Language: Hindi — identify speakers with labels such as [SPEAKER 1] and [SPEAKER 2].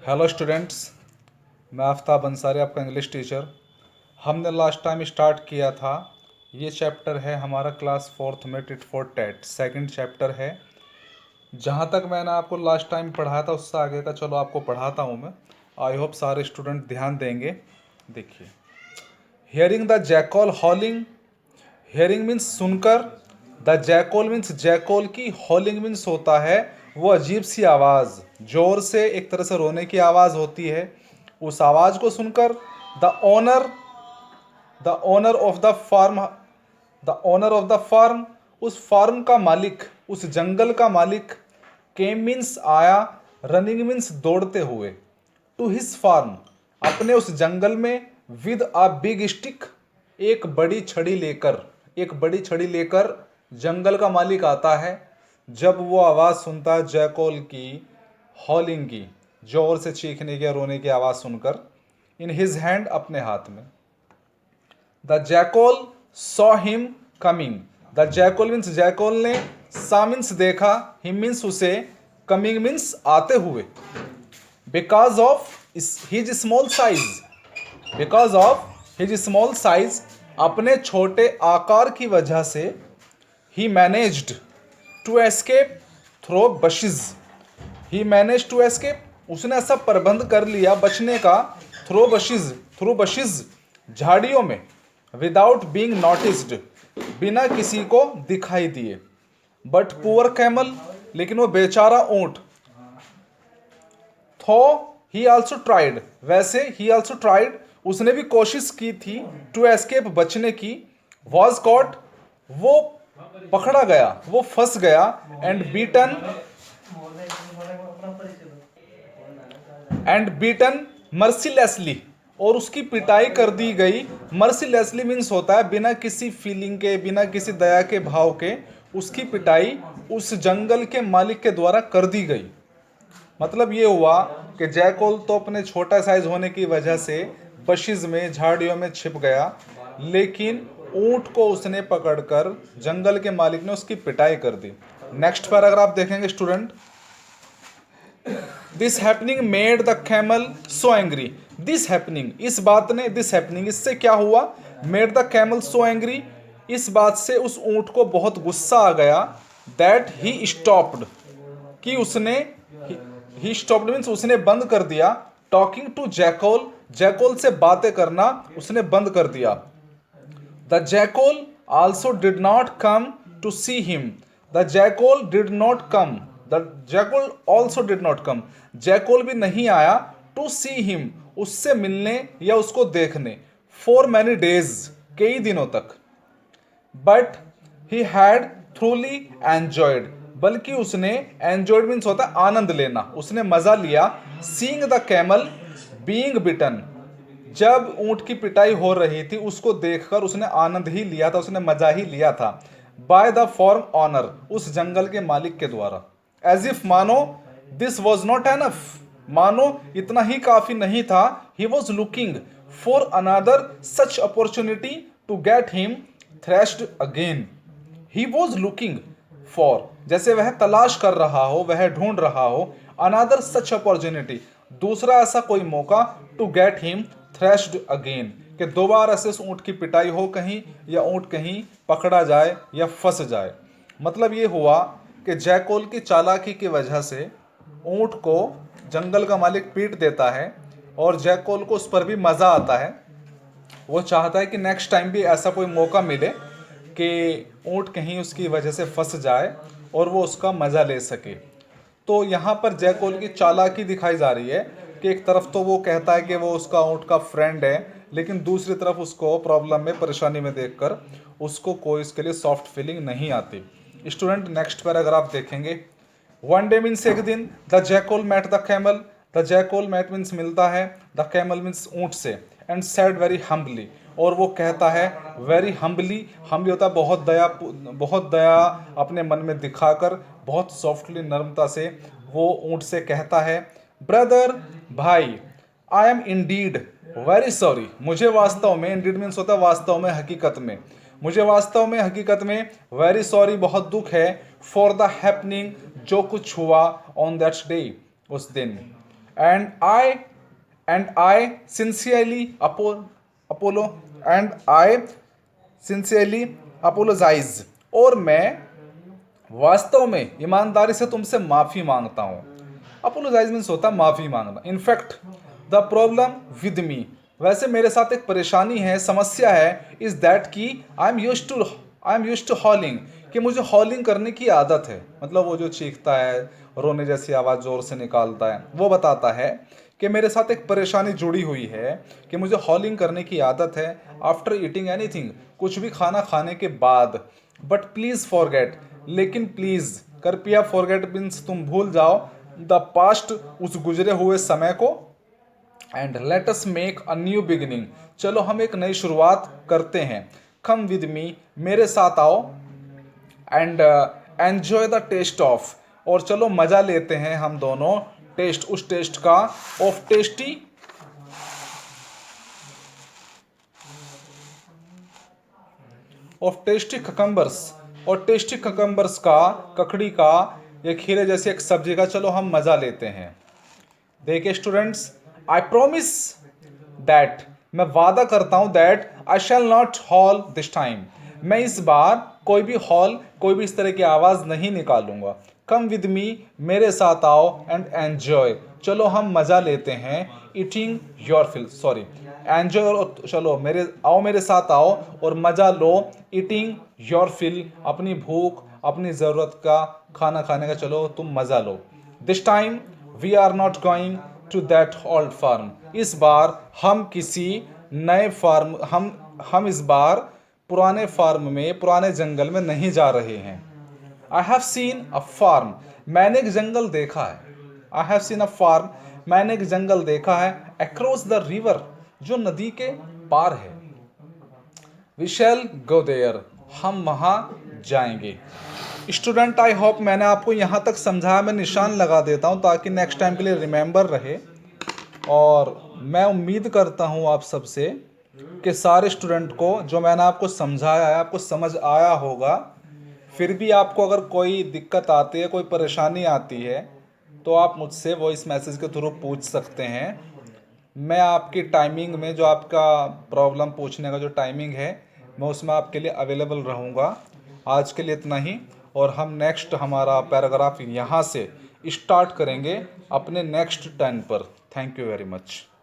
[SPEAKER 1] हेलो स्टूडेंट्स, मैं आफ्ताब अंसारी, आपका इंग्लिश टीचर। हमने लास्ट टाइम स्टार्ट किया था, ये चैप्टर है हमारा क्लास फोर्थ में tit for tat, second chapter है। जहाँ तक मैंने आपको लास्ट टाइम पढ़ाया था उससे आगे का चलो आपको पढ़ाता हूँ मैं। आई होप सारे स्टूडेंट ध्यान देंगे। देखिए, hearing the jackal हॉलिंग। Hearing means सुनकर, द जैकोल मीन्स जैकोल की, हॉलिंग मीन्स होता है वो अजीब सी आवाज़, जोर से एक तरह से रोने की आवाज़ होती है। उस आवाज़ को सुनकर the owner the owner of the farm the owner of the farm, उस फार्म का मालिक, उस जंगल का मालिक, केम मीन्स आया, रनिंग मीन्स दौड़ते हुए, टू हिज फार्म, अपने उस जंगल में, विद अ बिग स्टिक, एक बड़ी छड़ी लेकर जंगल का मालिक आता है। जब वो आवाज़ सुनता है जैकोल की, हॉलिंग की, जोर से चीखने की या रोने की आवाज़ सुनकर, इन हिज हैंड, अपने हाथ में। The jackal saw him coming. The jackal means jackal ने, सा मीन्स देखा, हिम मीन्स उसे, कमिंग मीन्स आते हुए। Because of his small size, because of his small size, अपने छोटे आकार की वजह से, he managed to escape through bushes. He manage to escape, उसने ऐसा प्रबंध कर लिया बचने का, थ्रू बशिज, झाड़ियों में, विदाउट बीइंग नोटिस्ड, बिना किसी को दिखाई दिए। बट पुअर कैमल, लेकिन वो बेचारा ऊंट, थो ही ऑल्सो ट्राइड, वैसे ही ऑल्सो ट्राइड, उसने भी कोशिश की थी, टू एस्केप, बचने की, वॉज कॉट, वो पकड़ा गया, वो फंस गया, एंड बीटन मर्सीलेसली, और उसकी पिटाई कर दी गई। मर्सीलेसली मीन्स होता है बिना किसी फीलिंग के, बिना किसी दया के भाव के, उसकी पिटाई उस जंगल के मालिक के द्वारा कर दी गई। मतलब ये हुआ कि जैकोल तो अपने छोटा साइज होने की वजह से बशिज में, झाड़ियों में छिप गया, लेकिन ऊंट को उसने पकड़कर जंगल के मालिक ने उसकी पिटाई कर दी। नेक्स्ट पैराग्राफ देखेंगे student. This happening made the camel so angry. This happening, इस बात ने, दिस हैपनिंग, इससे क्या हुआ, made the camel so angry, इस बात से उस ऊंट को बहुत गुस्सा आ गया, दैट ही स्टॉप्ड, कि उसने, ही स्टॉप्ड मीन्स उसने बंद कर दिया, टॉकिंग टू जैकोल, जैकोल से बातें करना उसने बंद कर दिया। The jackal also did not come to see him. The jackal did not come, the jackal also did not come, jackal भी नहीं आया, टू सी हिम, उससे मिलने या उसको देखने, फॉर मैनी डेज, कई दिनों तक। बट ही हैड थ्रूली एंजॉयड, बल्कि उसने, एंजॉयड मीन्स होता है आनंद लेना, उसने मजा लिया, सीइंग द कैमल बीइंग बिटन, जब ऊंट की पिटाई हो रही थी उसको देखकर उसने आनंद ही लिया था, उसने मजा ही लिया था। बाय द फॉर्म ऑनर, उस जंगल के मालिक के द्वारा। एज इफ, मानो, दिस वॉज नॉट एनफ, मानो इतना ही काफी नहीं था, he was looking for another such opportunity to get him thrashed again. He was looking for, जैसे वह तलाश कर रहा हो, वह ढूंढ रहा हो, अनदर सच अपॉर्चुनिटी, दूसरा ऐसा कोई मौका, to get him thrashed again, कि दोबारा से उस ऊंट की पिटाई हो कहीं, या ऊंट कहीं पकड़ा जाए या फंस जाए। मतलब ये हुआ कि जैकोल की चालाकी की वजह से ऊंट को जंगल का मालिक पीट देता है, और जैकोल को उस पर भी मज़ा आता है। वो चाहता है कि नेक्स्ट टाइम भी ऐसा कोई मौका मिले कि ऊंट कहीं उसकी वजह से फंस जाए और वो उसका मज़ा ले सके। तो यहाँ पर जैकोल की चालाकी दिखाई जा रही है कि एक तरफ तो वो कहता है कि वो उसका ऊंट का फ्रेंड है, लेकिन दूसरी तरफ उसको प्रॉब्लम में, परेशानी में देखकर उसको कोई इसके लिए सॉफ्ट फीलिंग नहीं आती। स्टूडेंट नेक्स्ट पैराग्राफ देखेंगे। वन डे मीन्स एक दिन, the jackal met the camel, the jackal met means मिलता है, द कैमल मीन्स ऊंट से, एंड सेड वेरी हम्बली, और वो कहता है वेरी हम्बली, हम्बली होता है बहुत दया अपने मन में दिखाकर, बहुत सॉफ्टली, नर्मता से वो ऊंट से कहता है, ब्रदर, भाई, I am Indeed very sorry, मुझे वास्तव में, इंडीड मीन्स होता है वास्तव में, हकीकत में, मुझे वास्तव में, हकीकत में, वेरी सॉरी, बहुत दुख है, फॉर द हैपनिंग, जो कुछ हुआ, ऑन दैट डे, उस दिन, एंड आई सिंसियरली अपोलोजाइज, और मैं वास्तव में ईमानदारी से तुमसे माफ़ी मांगता हूँ। अपोलोजाइज मीन्स होता है माफ़ी मांगना। In fact the problem with me, वैसे मेरे साथ एक परेशानी है, समस्या है, इज़ दैट कि I am use to howling, कि मुझे हॉलिंग करने की आदत है। मतलब वो जो चीखता है, रोने जैसी आवाज़ ज़ोर से निकालता है, वो बताता है कि मेरे साथ एक परेशानी जुड़ी हुई है कि मुझे हॉलिंग करने की आदत है आफ्टर ईटिंग एनीथिंग, कुछ भी खाना खाने के बाद। बट प्लीज़ फॉरगेट, लेकिन प्लीज़ कृपया, फॉरगेट मीन्स तुम भूल जाओ, द पास्ट उस गुजरे हुए समय को, and let us make a new beginning, चलो हम एक नई शुरुआत करते हैं। कम विद मी, मेरे साथ आओ, and enjoy the taste of, और चलो मज़ा लेते हैं हम दोनों टेस्ट, उस टेस्ट का, ऑफ टेस्टी ककम्बर्स, और टेस्टी ककम्बर्स का, ककड़ी का, या खीरे जैसी एक सब्जी का, चलो हम मज़ा लेते हैं। देखिए स्टूडेंट्स, आई प्रोमिस दैट, मैं वादा करता हूँ, that I shall not hall this time, मैं इस बार कोई भी इस तरह की आवाज़ नहीं निकालूंगा। कम विद मी, मेरे साथ आओ, एंड एन्जॉय, चलो हम मज़ा लेते हैं, eating your fill, sorry, enjoy, और चलो मेरे साथ आओ और मज़ा लो, ईटिंग योर फिल, अपनी भूख, अपनी ज़रूरत का खाना खाने का, चलो तुम मज़ा लो। This time we are not going to that old farm, इस बार हम किसी नए फार्म, हम इस बार पुराने फार्म में, पुराने जंगल में नहीं जा रहे हैं। I have seen a farm, मैंने एक जंगल देखा है। I have seen a farm, मैंने एक जंगल देखा है, अक्रॉस द रिवर, जो नदी के पार है। वी शैल गो देयर, हम वहाँ जाएंगे। स्टूडेंट, आई होप मैंने आपको यहाँ तक समझाया, मैं निशान लगा देता हूँ ताकि नेक्स्ट टाइम के लिए रिमेंबर रहे। और मैं उम्मीद करता हूँ आप सबसे कि सारे स्टूडेंट को जो मैंने आपको समझाया है, आपको समझ आया होगा। फिर भी आपको अगर कोई दिक्कत आती है, कोई परेशानी आती है, तो आप मुझसे वॉइस मैसेज के थ्रू पूछ सकते हैं। मैं आपकी टाइमिंग में, जो आपका प्रॉब्लम पूछने का जो टाइमिंग है, मैं उसमें आपके लिए अवेलेबल रहूँगा। आज के लिए इतना ही, और हम नेक्स्ट हमारा पैराग्राफ यहाँ से स्टार्ट करेंगे अपने नेक्स्ट टर्न पर। Thank you very much.